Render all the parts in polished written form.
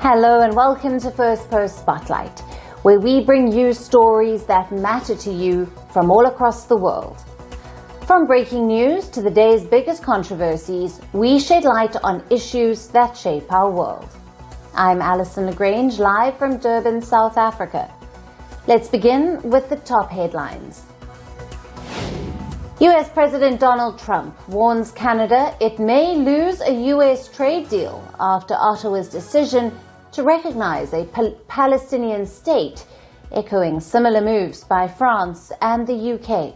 Hello and welcome to Firstpost Spotlight, where we bring you stories that matter to you from all across the world. From breaking news to the day's biggest controversies, we shed light on issues that shape our world. I'm Alison Lagrange, live from Durban, South Africa. Let's begin with the top headlines. US President Donald Trump warns Canada it may lose a US trade deal after Ottawa's decision to recognize a Palestinian state, echoing similar moves by France and the UK.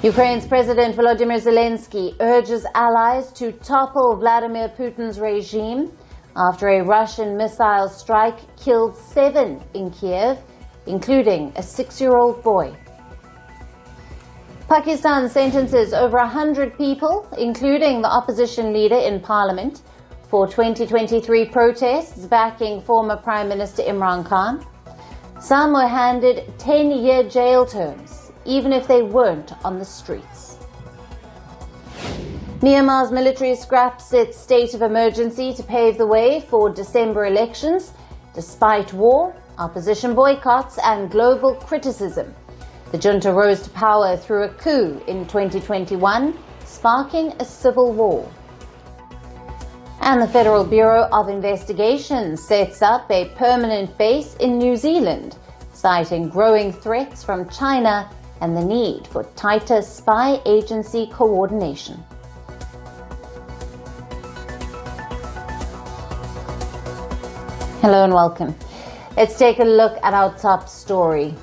Ukraine's President Volodymyr Zelensky urges allies to topple Vladimir Putin's regime after a Russian missile strike killed 7 in Kiev, including a 6-year-old boy. Pakistan sentences over 100 people, including the opposition leader in parliament, for 2023 protests backing former Prime Minister Imran Khan. Some were handed 10-year jail terms, even if they weren't on the streets. Myanmar's military scraps its state of emergency to pave the way for December elections, despite war, opposition boycotts, and global criticism. The junta rose to power through a coup in 2021, sparking a civil war. And the Federal Bureau of Investigation sets up a permanent base in New Zealand, citing growing threats from China and the need for tighter spy agency coordination. Hello and welcome. Let's take a look at our top story.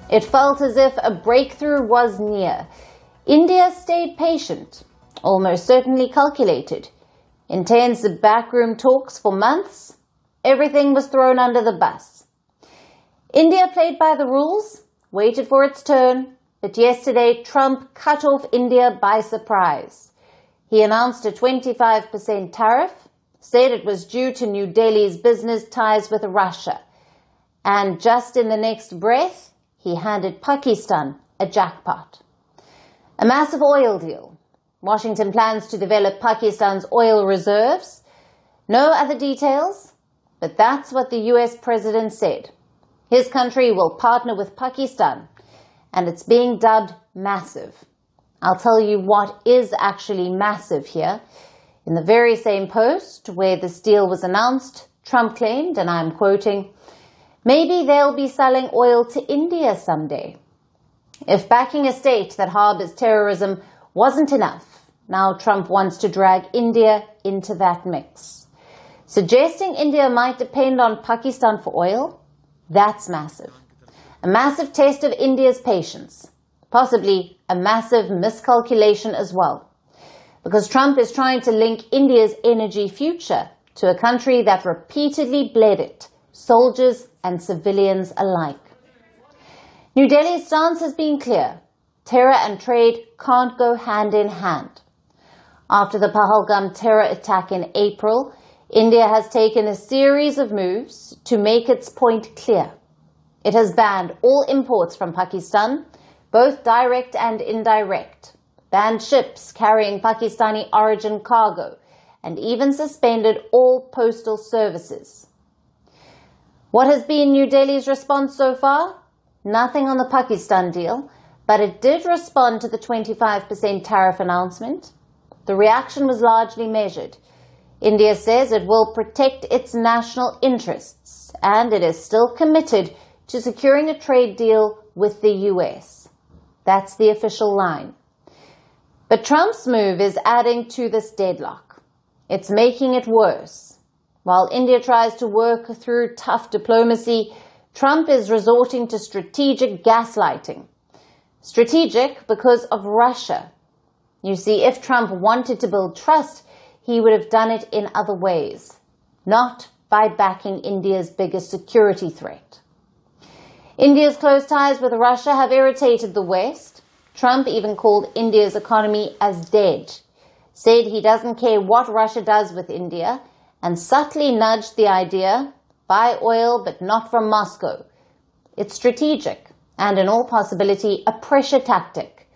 It felt as if a breakthrough was near. India stayed patient, almost certainly calculated. Intense backroom talks for months, everything was thrown under the bus. India played by the rules, waited for its turn, but yesterday Trump cut off India by surprise. He announced a 25% tariff, said it was due to New Delhi's business ties with Russia, and just in the next breath, he handed Pakistan a jackpot. A massive oil deal. Washington plans to develop Pakistan's oil reserves. No other details, but that's what the US president said. His country will partner with Pakistan, and it's being dubbed massive. I'll tell you what is actually massive here. In the very same post where this deal was announced, Trump claimed, and I'm quoting, "Maybe they'll be selling oil to India someday." If backing a state that harbors terrorism wasn't enough, now Trump wants to drag India into that mix. Suggesting India might depend on Pakistan for oil? That's massive. A massive test of India's patience. Possibly a massive miscalculation as well. Because Trump is trying to link India's energy future to a country that repeatedly bled it, soldiers and civilians alike. New Delhi's stance has been clear. Terror and trade can't go hand in hand. After the Pahalgam terror attack in April, India has taken a series of moves to make its point clear. It has banned all imports from Pakistan, both direct and indirect, banned ships carrying Pakistani origin cargo, and even suspended all postal services. What has been New Delhi's response so far? Nothing on the Pakistan deal, but it did respond to the 25% tariff announcement. The reaction was largely measured. India says it will protect its national interests, and it is still committed to securing a trade deal with the US. That's the official line. But Trump's move is adding to this deadlock. It's making it worse. While India tries to work through tough diplomacy, Trump is resorting to strategic gaslighting. Strategic because of Russia. You see, if Trump wanted to build trust, he would have done it in other ways, not by backing India's biggest security threat. India's close ties with Russia have irritated the West. Trump even called India's economy as dead, said he doesn't care what Russia does with India, and subtly nudged the idea, buy oil but not from Moscow. It's strategic and in all possibility a pressure tactic.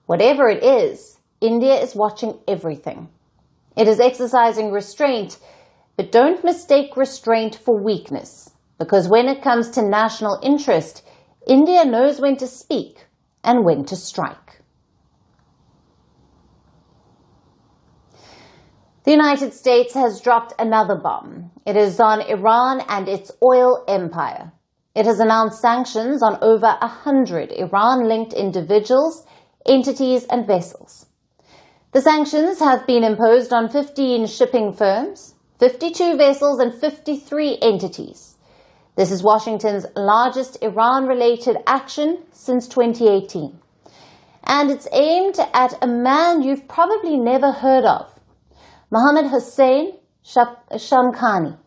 Whatever it is, India is watching everything. It is exercising restraint, But don't mistake restraint for weakness, because when it comes to national interest, India knows when to speak and when to strike. The United States has dropped another bomb. It is on Iran and its oil empire. It has announced sanctions on over 100 Iran-linked individuals, entities and vessels. The sanctions have been imposed on 15 shipping firms, 52 vessels and 53 entities. This is Washington's largest Iran-related action since 2018. And it's aimed at a man you've probably never heard of, Mohammed Hossein Shamkhani,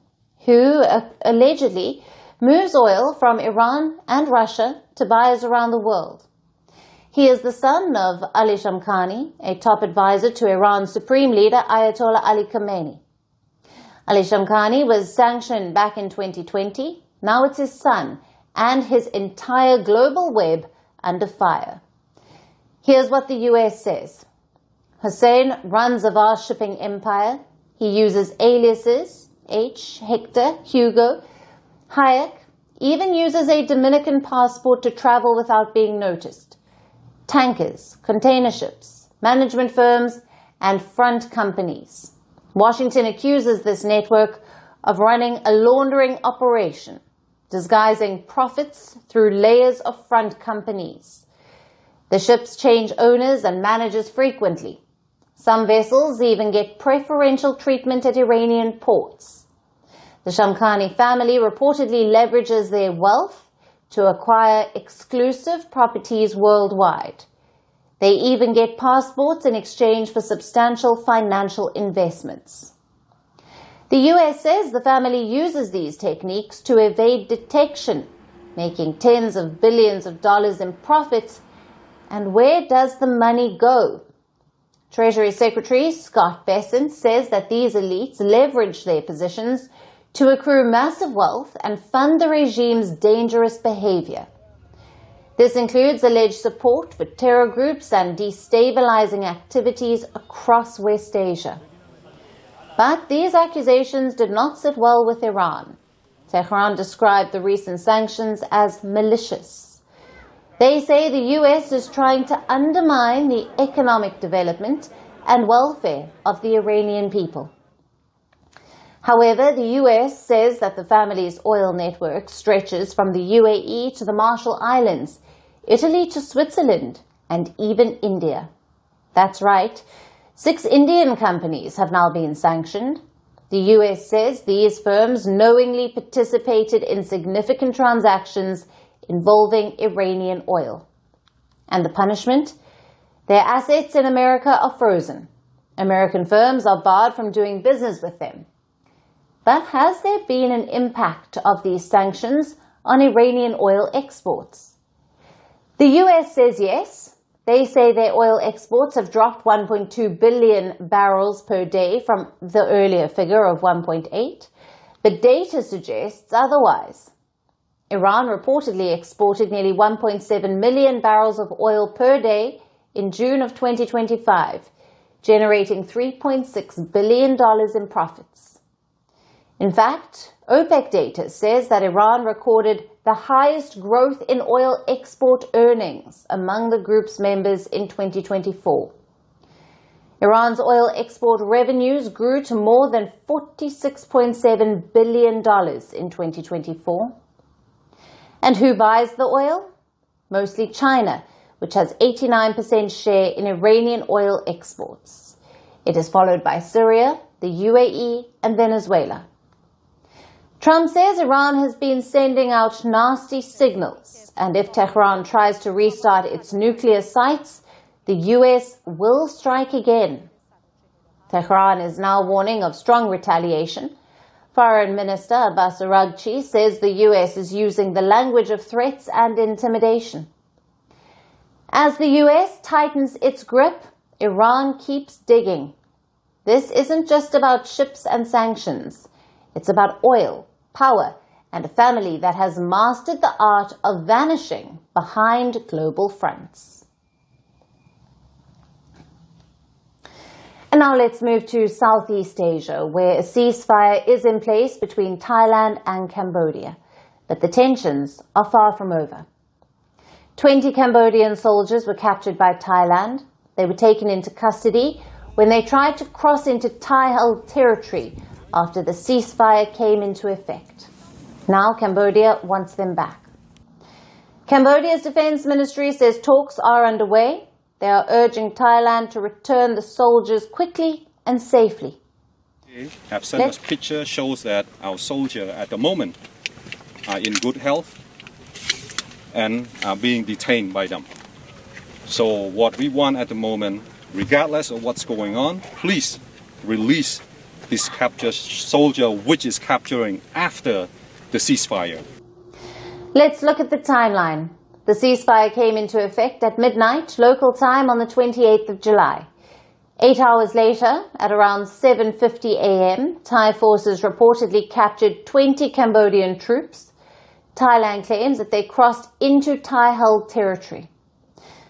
who allegedly moves oil from Iran and Russia to buyers around the world. He is the son of Ali Shamkhani, a top advisor to Iran's supreme leader Ayatollah Ali Khamenei. Ali Shamkhani was sanctioned back in 2020. Now it's his son and his entire global web under fire. Here's what the US says. Hussein runs a vast shipping empire. He uses aliases, H, Hector, Hugo, Hayek, even uses a Dominican passport to travel without being noticed. Tankers, container ships, management firms, and front companies. Washington accuses this network of running a laundering operation, disguising profits through layers of front companies. The ships change owners and managers frequently. Some vessels even get preferential treatment at Iranian ports. The Shamkhani family reportedly leverages their wealth to acquire exclusive properties worldwide. They even get passports in exchange for substantial financial investments. The US says the family uses these techniques to evade detection, making tens of billions of dollars in profits. And where does the money go? Treasury Secretary Scott Bessent says that these elites leverage their positions to accrue massive wealth and fund the regime's dangerous behavior. This includes alleged support for terror groups and destabilizing activities across West Asia. But these accusations did not sit well with Iran. Tehran described the recent sanctions as malicious. They say the US is trying to undermine the economic development and welfare of the Iranian people. However, the US says that the family's oil network stretches from the UAE to the Marshall Islands, Italy to Switzerland, and even India. That's right, 6 Indian companies have now been sanctioned. The US says these firms knowingly participated in significant transactions involving Iranian oil. And the punishment? Their assets in America are frozen. American firms are barred from doing business with them. But has there been an impact of these sanctions on Iranian oil exports? The US says yes. They say their oil exports have dropped 1.2 billion barrels per day from the earlier figure of 1.8, but data suggests otherwise. Iran reportedly exported nearly 1.7 million barrels of oil per day in June of 2025, generating $3.6 billion in profits. In fact, OPEC data says that Iran recorded the highest growth in oil export earnings among the group's members in 2024. Iran's oil export revenues grew to more than $46.7 billion in 2024. And who buys the oil? Mostly China, which has 89% share in Iranian oil exports. It is followed by Syria, the UAE, and Venezuela. Trump says Iran has been sending out nasty signals, and if Tehran tries to restart its nuclear sites, the US will strike again. Tehran is now warning of strong retaliation. Foreign Minister Abbas Araghchi says the US is using the language of threats and intimidation. As the US tightens its grip, Iran keeps digging. This isn't just about ships and sanctions. It's about oil, power, and a family that has mastered the art of vanishing behind global fronts. And now let's move to Southeast Asia, where a ceasefire is in place between Thailand and Cambodia. But the tensions are far from over. 20 Cambodian soldiers were captured by Thailand. They were taken into custody when they tried to cross into Thai-held territory after the ceasefire came into effect. Now Cambodia wants them back. Cambodia's defense ministry says talks are underway. They are urging Thailand to return the soldiers quickly and safely. They have sent us picture shows that our soldiers at the moment are in good health and are being detained by them. So what we want at the moment, regardless of what's going on, please release this captured soldier which is capturing after the ceasefire. Let's look at the timeline. The ceasefire came into effect at midnight local time on the 28th of July. 8 hours later, at around 7:50 a.m., Thai forces reportedly captured 20 Cambodian troops. Thailand claims that they crossed into Thai-held territory.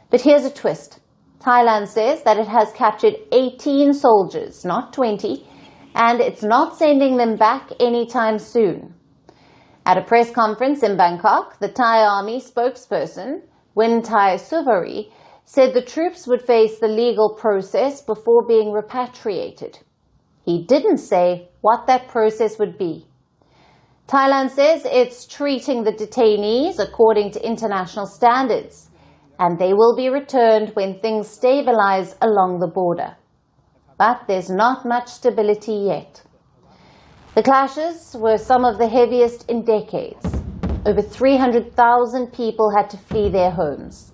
But here's a twist. Thailand says that it has captured 18 soldiers, not 20, and it's not sending them back anytime soon. At a press conference in Bangkok, the Thai army spokesperson, Winthai Suvari, said the troops would face the legal process before being repatriated. He didn't say what that process would be. Thailand says it's treating the detainees according to international standards, and they will be returned when things stabilize along the border. But there's not much stability yet. The clashes were some of the heaviest in decades. Over 300,000 people had to flee their homes.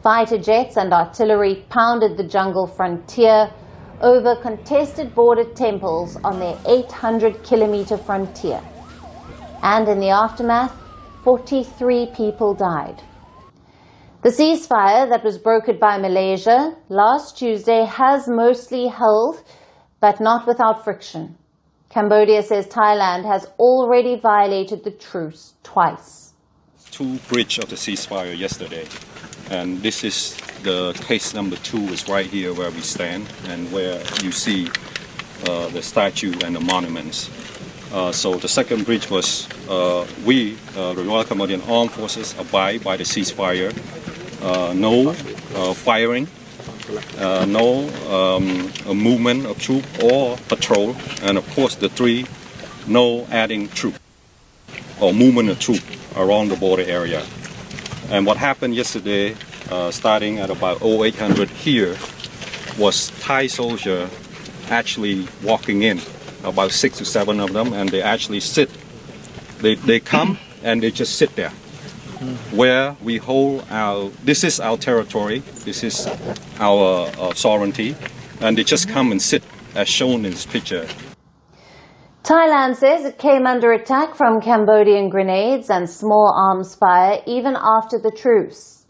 Fighter jets and artillery pounded the jungle frontier over contested border temples on their 800-kilometer frontier. And in the aftermath, 43 people died. The ceasefire that was brokered by Malaysia last Tuesday has mostly held, but not without friction. Cambodia says Thailand has already violated the truce twice. Two breach of the ceasefire yesterday, and this is the case number 2 is right here where we stand and where you see the statue and the monuments. So the second breach was the Royal Cambodian Armed Forces abide by the ceasefire, no firing, no movement of troop or patrol, and of course the 3, no adding troop or movement of troop around the border area. And what happened yesterday, starting at about 0800 here, was Thai soldier actually walking in, about 6 to 7 of them, and they actually sit. They come and they just sit there. Where we hold this is our territory, this is our sovereignty, and they just come and sit as shown in this picture. Thailand says it came under attack from Cambodian grenades and small arms fire even after the truce.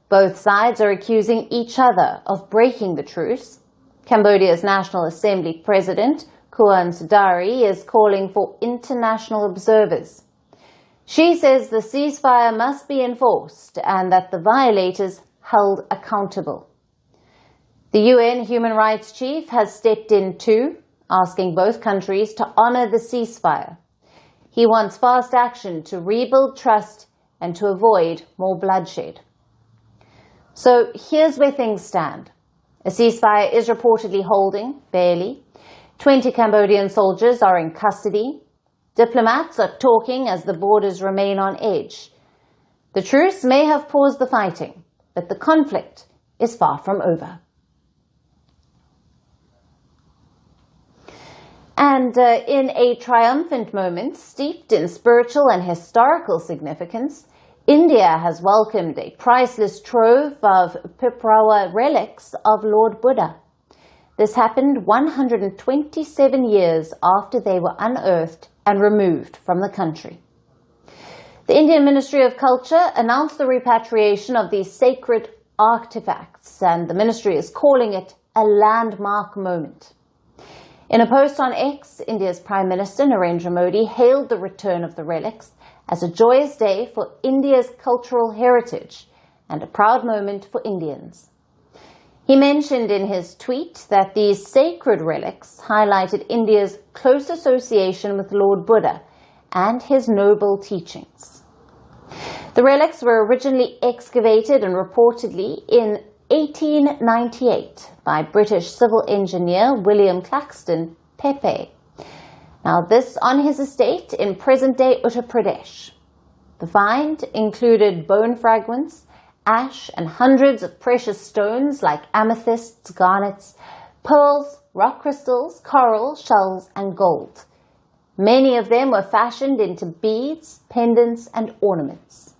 Both sides are accusing each other of breaking the truce. Cambodia's National Assembly President, Khuan Sudari, is calling for international observers. She says the ceasefire must be enforced and that the violators held accountable. The UN Human Rights Chief has stepped in too, asking both countries to honor the ceasefire. He wants fast action to rebuild trust and to avoid more bloodshed. So here's where things stand. A ceasefire is reportedly holding, barely. 20 Cambodian soldiers are in custody. Diplomats are talking as the borders remain on edge. The truce may have paused the fighting, but the conflict is far from over. And in a triumphant moment steeped in spiritual and historical significance, India has welcomed a priceless trove of Piprahwa relics of Lord Buddha. This happened 127 years after they were unearthed and removed from the country. The Indian Ministry of Culture announced the repatriation of these sacred artifacts, and the ministry is calling it a landmark moment. In a post on X, India's Prime Minister Narendra Modi hailed the return of the relics as a joyous day for India's cultural heritage and a proud moment for Indians. He mentioned in his tweet that these sacred relics highlighted India's close association with Lord Buddha and his noble teachings. The relics were originally excavated and reportedly in 1898 by British civil engineer William Claxton Pepe. Now this on his estate in present-day Uttar Pradesh. The find included bone fragments, ash and hundreds of precious stones like amethysts, garnets, pearls, rock crystals, coral, shells and gold. Many of them were fashioned into beads, pendants and ornaments.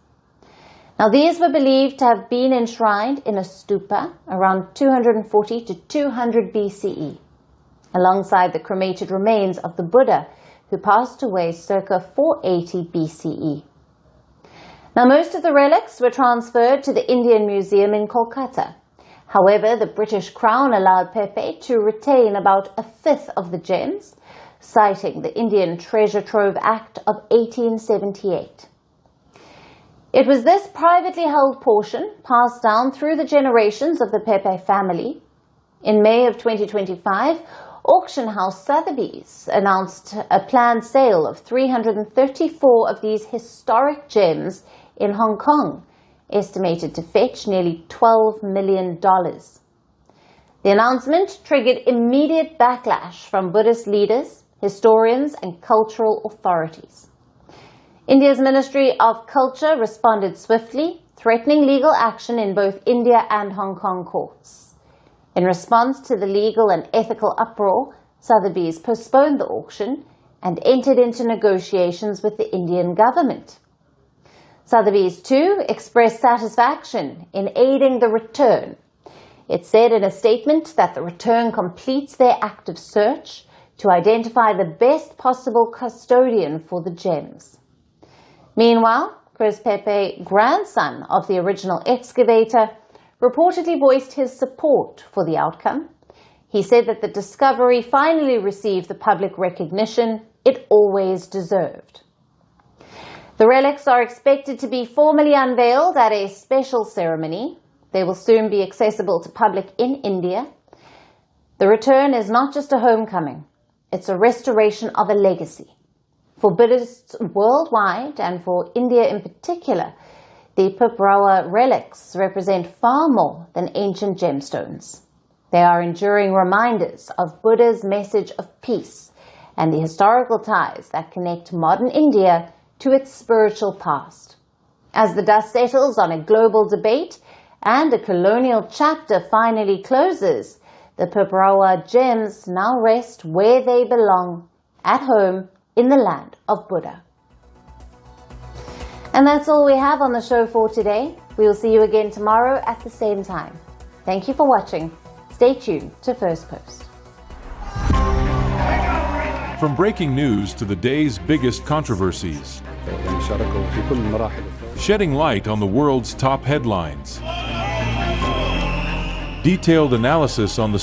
Now these were believed to have been enshrined in a stupa around 240 to 200 BCE, alongside the cremated remains of the Buddha who passed away circa 480 BCE. Now most of the relics were transferred to the Indian Museum in Kolkata. However, the British Crown allowed Pepe to retain about a fifth of the gems, citing the Indian Treasure Trove Act of 1878. It was this privately held portion, passed down through the generations of the Pepe family. In May of 2025, auction house Sotheby's announced a planned sale of 334 of these historic gems in Hong Kong, estimated to fetch nearly $12 million. The announcement triggered immediate backlash from Buddhist leaders, historians and cultural authorities. India's Ministry of Culture responded swiftly, threatening legal action in both India and Hong Kong courts. In response to the legal and ethical uproar, Sotheby's postponed the auction and entered into negotiations with the Indian government. Sotheby's too expressed satisfaction in aiding the return. It said in a statement that the return completes their active search to identify the best possible custodian for the gems. Meanwhile, Chris Pepe, grandson of the original excavator, reportedly voiced his support for the outcome. He said that the discovery finally received the public recognition it always deserved. The relics are expected to be formally unveiled at a special ceremony. They will soon be accessible to public in India. The return is not just a homecoming, it's a restoration of a legacy. For Buddhists worldwide, and for India in particular, the Piprahwa relics represent far more than ancient gemstones. They are enduring reminders of Buddha's message of peace and the historical ties that connect modern India to its spiritual past. As the dust settles on a global debate and a colonial chapter finally closes, the Piprahwa gems now rest where they belong, at home in the land of Buddha. And that's all we have on the show for today. We will see you again tomorrow at the same time. Thank you for watching. Stay tuned to Firstpost. From breaking news to the day's biggest controversies, shedding light on the world's top headlines, detailed analysis on the